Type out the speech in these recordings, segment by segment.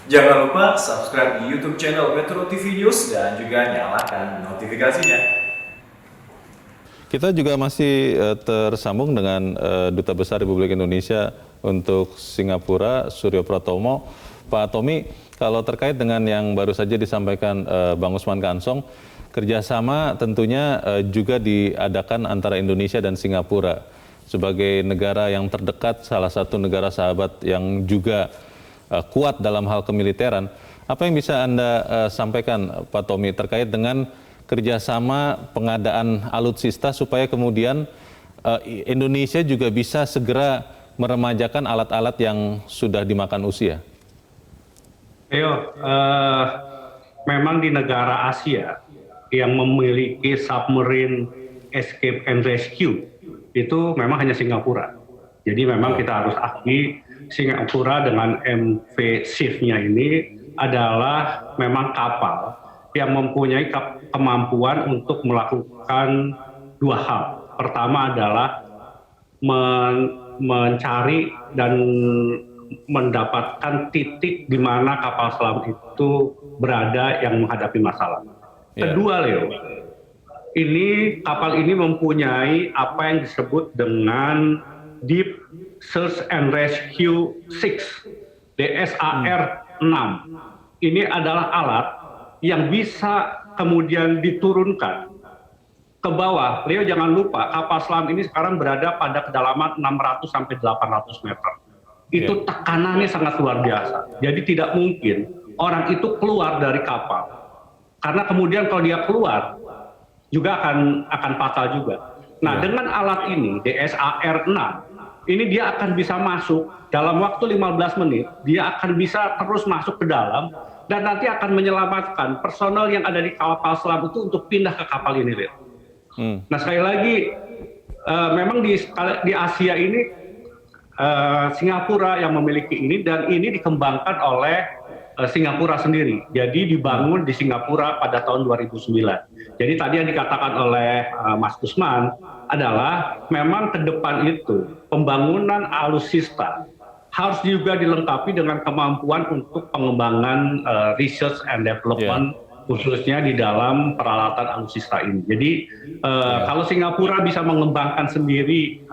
Jangan lupa subscribe di YouTube channel Metro TV News dan juga nyalakan notifikasinya. Kita juga masih tersambung dengan Duta Besar Republik Indonesia untuk Singapura, Suryo Pratomo. Pak Tommy, kalau terkait dengan yang baru saja disampaikan Bang Usman Kansong, kerjasama tentunya juga diadakan antara Indonesia dan Singapura sebagai negara yang terdekat, salah satu negara sahabat yang juga kuat dalam hal kemiliteran. Apa yang bisa Anda sampaikan, Pak Tommy, terkait dengan kerjasama pengadaan alutsista supaya kemudian Indonesia juga bisa segera meremajakan alat-alat yang sudah dimakan usia? Memang di negara Asia yang memiliki submarine escape and rescue itu memang hanya Singapura. Jadi memang kita harus akui Singapura dengan MV Shift-nya ini adalah memang kapal yang mempunyai kemampuan untuk melakukan dua hal. Pertama adalah mencari dan mendapatkan titik di mana kapal selam itu berada yang menghadapi masalah. Kedua, Leo, kapal ini mempunyai apa yang disebut dengan Deep Search and Rescue 6, DSAR 6. Ini adalah alat yang bisa kemudian diturunkan ke bawah. Leo, jangan lupa kapal selam ini sekarang berada pada kedalaman 600 sampai 800 meter. Itu tekanannya sangat luar biasa. Jadi tidak mungkin orang itu keluar dari kapal. Karena kemudian kalau dia keluar juga akan fatal juga. Nah, dengan alat ini DSAR 6, ini dia akan bisa masuk dalam waktu 15 menit, dia akan bisa terus masuk ke dalam dan nanti akan menyelamatkan personel yang ada di kapal selam itu untuk pindah ke kapal ini, Leo. Nah, sekali lagi memang di Asia ini Singapura yang memiliki ini dan ini dikembangkan oleh Singapura sendiri. Jadi dibangun di Singapura pada tahun 2009. Jadi tadi yang dikatakan oleh Mas Usman adalah memang ke depan itu pembangunan alutsista harus juga dilengkapi dengan kemampuan untuk pengembangan research and development khususnya di dalam peralatan alutsista ini. Jadi kalau Singapura bisa mengembangkan sendiri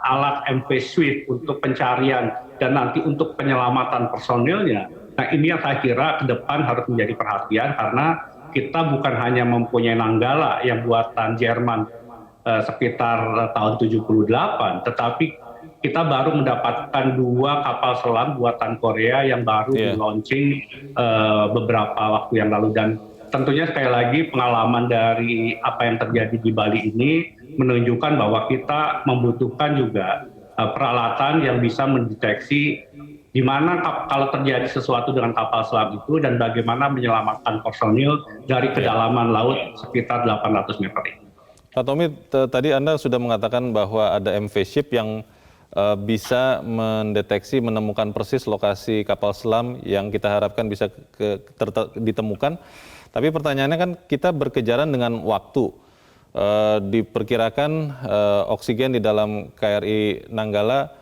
alat MV Swift untuk pencarian dan nanti untuk penyelamatan personilnya, nah ini yang saya kira ke depan harus menjadi perhatian karena kita bukan hanya mempunyai Nanggala yang buatan Jerman sekitar tahun 78, tetapi kita baru mendapatkan 2 kapal selam buatan Korea yang baru di-launching beberapa waktu yang lalu. Dan tentunya sekali lagi pengalaman dari apa yang terjadi di Bali ini menunjukkan bahwa kita membutuhkan juga peralatan yang bisa mendeteksi di mana kalau terjadi sesuatu dengan kapal selam itu dan bagaimana menyelamatkan personil dari kedalaman laut sekitar 800 meter ini. Pak Tommy, tadi Anda sudah mengatakan bahwa ada MV Ship yang bisa mendeteksi, menemukan persis lokasi kapal selam yang kita harapkan bisa ditemukan. Tapi pertanyaannya kan kita berkejaran dengan waktu. Diperkirakan oksigen di dalam KRI Nanggala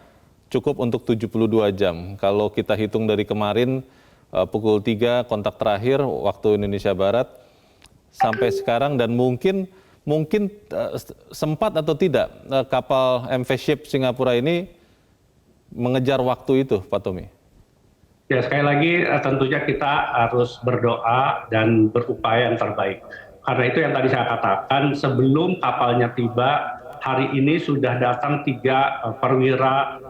cukup untuk 72 jam. Kalau kita hitung dari kemarin pukul 3 kontak terakhir waktu Indonesia Barat sampai sekarang dan mungkin sempat atau tidak kapal MV Ship Singapura ini mengejar waktu itu, Pak Tommy? Ya, sekali lagi tentunya kita harus berdoa dan berupaya yang terbaik. Karena itu yang tadi saya katakan, sebelum kapalnya tiba, hari ini sudah datang 3 perwira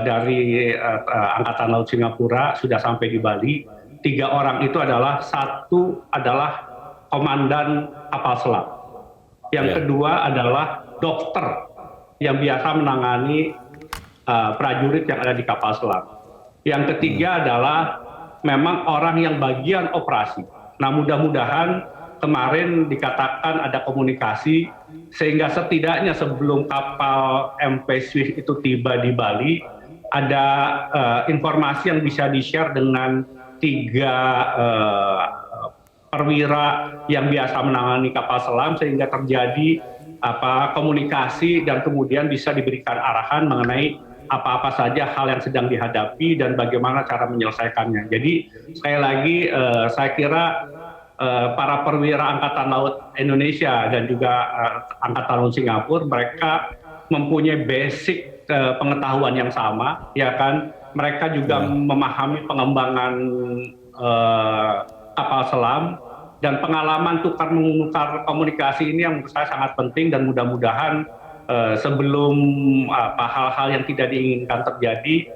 dari Angkatan Laut Singapura sudah sampai di Bali. 3 orang itu adalah, satu adalah komandan kapal selam. Yang kedua adalah dokter yang biasa menangani prajurit yang ada di kapal selam. Yang ketiga adalah memang orang yang bagian operasi. Nah, mudah-mudahan kemarin dikatakan ada komunikasi sehingga setidaknya sebelum kapal MV Swift itu tiba di Bali ada informasi yang bisa di-share dengan 3 perwira yang biasa menangani kapal selam sehingga terjadi komunikasi dan kemudian bisa diberikan arahan mengenai apa-apa saja hal yang sedang dihadapi dan bagaimana cara menyelesaikannya. Jadi sekali lagi saya kira para perwira Angkatan Laut Indonesia dan juga Angkatan Laut Singapura mereka mempunyai basic pengetahuan yang sama, ya kan? Mereka juga memahami pengembangan kapal selam dan pengalaman tukar menukar komunikasi ini yang menurut saya sangat penting dan mudah-mudahan sebelum hal-hal yang tidak diinginkan terjadi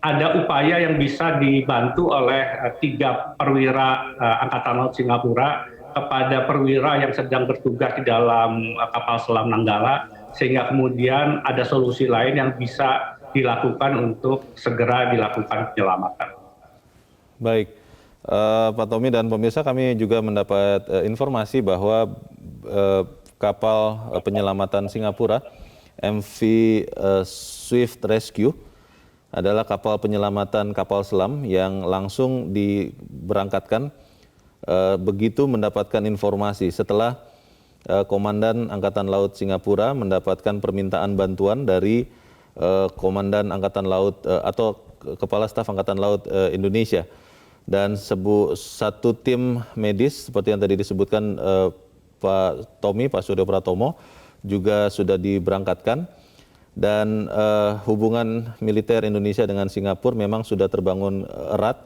ada upaya yang bisa dibantu oleh 3 perwira Angkatan Laut Singapura kepada perwira yang sedang bertugas di dalam kapal selam Nanggala sehingga kemudian ada solusi lain yang bisa dilakukan untuk segera dilakukan penyelamatan. Baik, Pak Tommy dan pemirsa, kami juga mendapat informasi bahwa kapal penyelamatan Singapura MV Swift Rescue adalah kapal penyelamatan kapal selam yang langsung diberangkatkan begitu mendapatkan informasi setelah Komandan Angkatan Laut Singapura mendapatkan permintaan bantuan dari Komandan Angkatan Laut atau Kepala Staf Angkatan Laut Indonesia. Dan satu tim medis seperti yang tadi disebutkan Pak Tommy, Pak Suryo Pratomo juga sudah diberangkatkan. Dan hubungan militer Indonesia dengan Singapura memang sudah terbangun erat.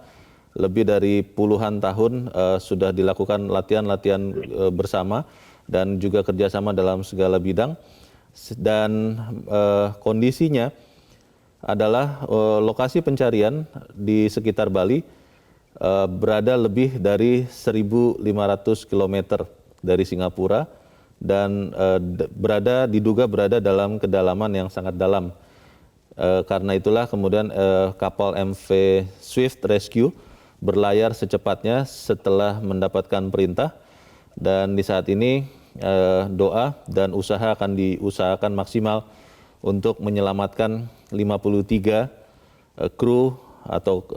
Lebih dari puluhan tahun sudah dilakukan latihan-latihan bersama dan juga kerjasama dalam segala bidang. Dan kondisinya adalah lokasi pencarian di sekitar Bali berada lebih dari 1.500 km dari Singapura dan diduga berada dalam kedalaman yang sangat dalam. Karena itulah kemudian kapal MV Swift Rescue berlayar secepatnya setelah mendapatkan perintah, dan di saat ini doa dan usaha akan diusahakan maksimal untuk menyelamatkan 53 kru atau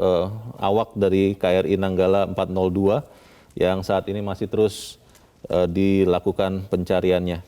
awak dari KRI Nanggala 402 yang saat ini masih terus dilakukan pencariannya.